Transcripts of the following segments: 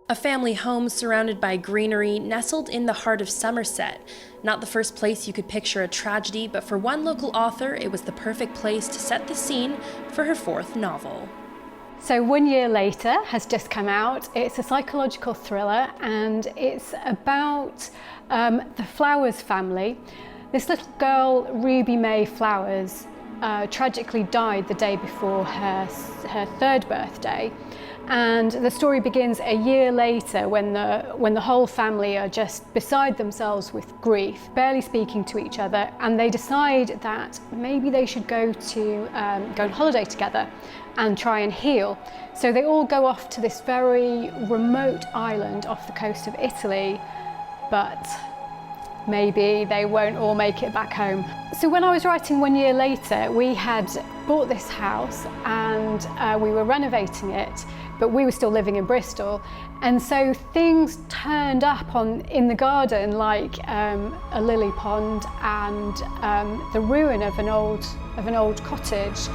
A family home surrounded by greenery, nestled in the heart of Somerset. Not the first place you could picture a tragedy, but for one local author, it was the perfect place to set the scene for her fourth novel. So 1 year later has just come out. It's a psychological thriller and it's about the Flowers family. This little girl, Ruby May Flowers, tragically died the day before her third birthday. And the story begins a year later when the whole family are just beside themselves with grief, barely speaking to each other, and they decide that maybe they should go on holiday together and try and heal. So they all go off to this very remote island off the coast of Italy, but maybe they won't all make it back home. So when I was writing 1 year later, we had bought this house and we were renovating it, but we were still living in Bristol. And so things turned up in the garden, like a lily pond and the ruin of an old cottage.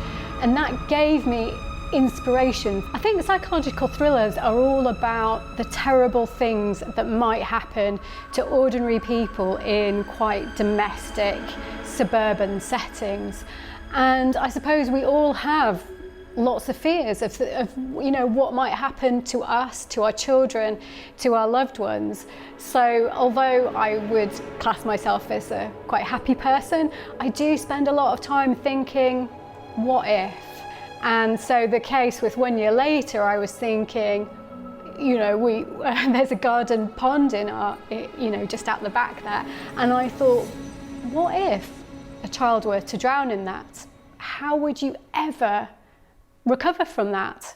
And that gave me inspiration. I think psychological thrillers are all about the terrible things that might happen to ordinary people in quite domestic, suburban settings. And I suppose we all have lots of fears of what might happen to us, to our children, to our loved ones. So although I would class myself as a quite happy person, I do spend a lot of time thinking, what if? And so the case with 1 year later, I was thinking, there's a garden pond in our, just out the back there. And I thought, what if a child were to drown in that? How would you ever recover from that?